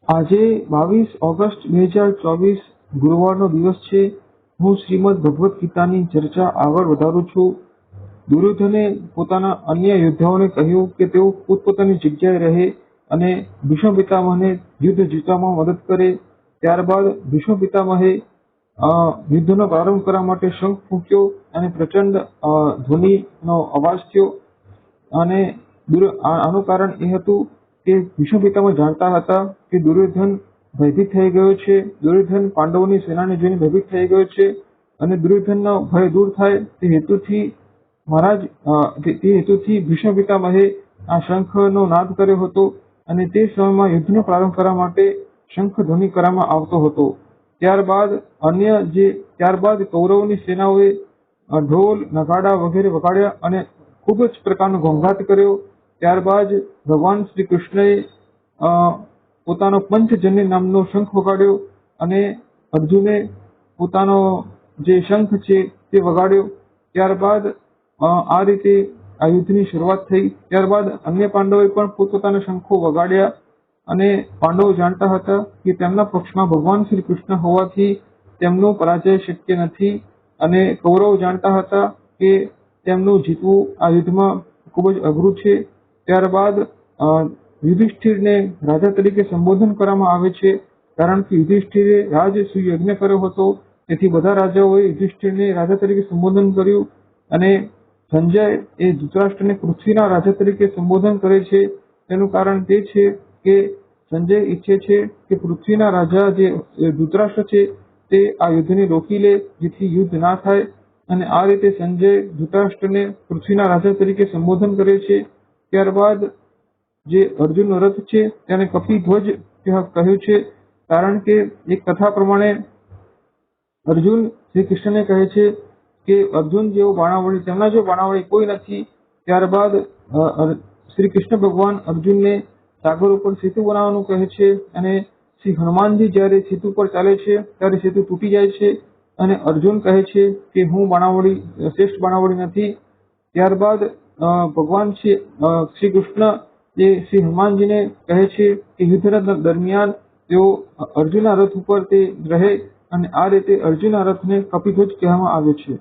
આજે 22 ઓગસ્ટ 2024 ગુરુવારનો દિવસ છે. હું શ્રીમદ ભગવદ્ ગીતાની ચર્ચા આગળ વધારું છું. દુર્યોધને પોતાના અન્ય યોદ્ધાઓને કહ્યું કે તેઓ પોતપોતાની જગ્યાએ રહે અને ભીષ્મ પિતામહને યુદ્ધ જીતવામાં મદદ કરે. ત્યારબાદ ભીષ્મ પિતામહે યુદ્ધનો પ્રારંભ કરવા માટે શંખ ફૂંક્યો અને પ્રચંડ ધ્વનિનો અવાજ થયો. અને આનું કારણ એ હતું કે ભીષ્મ પિતામહ જાણતા હતા કે દુર્યોધન ભયભીત થઈ ગયો છે. દુર્યોધન પાંડવોની સેનાને જોઈને ભયભીત થઈ ગયો છે અને દુર્યોધનનો ભય દૂર થાય તે હેતુથી ભીષ્મ પિતામહે આ શંખનો નાદ કર્યો હતો અને તે સમયમાં યુદ્ધનો પ્રારંભ કરવા માટે શંખ ધ્વનિ કરવામાં આવતો હતો. ત્યારબાદ કૌરવોની સેનાઓએ ઢોલ, નગાડા વગેરે વગાડ્યા અને ખૂબ જ પ્રકારનો ઘોંઘાટ કર્યો. ત્યારબાદ ભગવાન શ્રી કૃષ્ણએ પોતાનો પંચજન્ય નામનો શંખ વગાડ્યો અને અર્જુને પોતાનો જે શંખ છે તે વગાડ્યો. ત્યારબાદ આ રીતે આ યુદ્ધની શરૂઆત થઈ. ત્યારબાદ અન્ય પાંડવોએ પણ પોતપોતાના શંખો વગાડ્યા અને પાંડવો જાણતા હતા કે તેમના પક્ષમાં ભગવાન શ્રી કૃષ્ણ હોવાથી તેમનો પરાજય શક્ય નથી અને કૌરવો જાણતા હતા કે તેમનું જીતવું આ યુદ્ધમાં ખૂબ જ અઘરું છે. ત્યારબાદ યુધિષ્ઠિરને રાજા તરીકે સંબોધન કરવામાં આવે છે, કારણ કે યુધિષ્ઠિરે રાજસૂય યજ્ઞ કર્યો હતો. તેથી બધા રાજાઓએ યુધિષ્ઠિરને રાજા તરીકે સંબોધન કર્યું અને સંજય એ ધૃતરાષ્ટ્રને પૃથ્વીના રાજા તરીકે સંબોધન કરે છે. તેનું કારણ તે છે કે સંજય ઈચ્છે છે કે પૃથ્વીના રાજા જે ધૃતરાષ્ટ્ર છે તે આ યુદ્ધને રોકી લે, જેથી યુદ્ધ ના થાય. અને આ રીતે સંજય ધૃતરાષ્ટ્રને પૃથ્વીના રાજા તરીકે સંબોધન કરે છે. ત્યારબાદ જે અર્જુનનો રથ છે તેને કપિધ્વજ કહ્યું છે, કારણ કે એક કથા પ્રમાણે અર્જુન શ્રી કૃષ્ણને કહે છે કે અર્જુન જેવો બાણાવળી તેમના જો બાણાવળી કોઈ નથી. ત્યારબાદ શ્રી કૃષ્ણ ભગવાન અર્જુનને સાગર ઉપર સેતુ બનાવવાનું કહે છે અને શ્રી હનુમાનજી જ્યારે સેતુ પર ચાલે છે ત્યારે સેતુ તૂટી જાય છે અને અર્જુન કહે છે કે હું શ્રેષ્ઠ બાણાવળી નથી. ત્યારબાદ ભગવાન શ્રી કૃષ્ણ જે શ્રી હનુમાનજીને કહે છે કે યુદ્ધના દરમિયાન તેઓ અર્જુનના રથ ઉપર તે રહે અને આ રીતે અર્જુનના રથને કપિધ્વજ કહેવામાં આવે છે.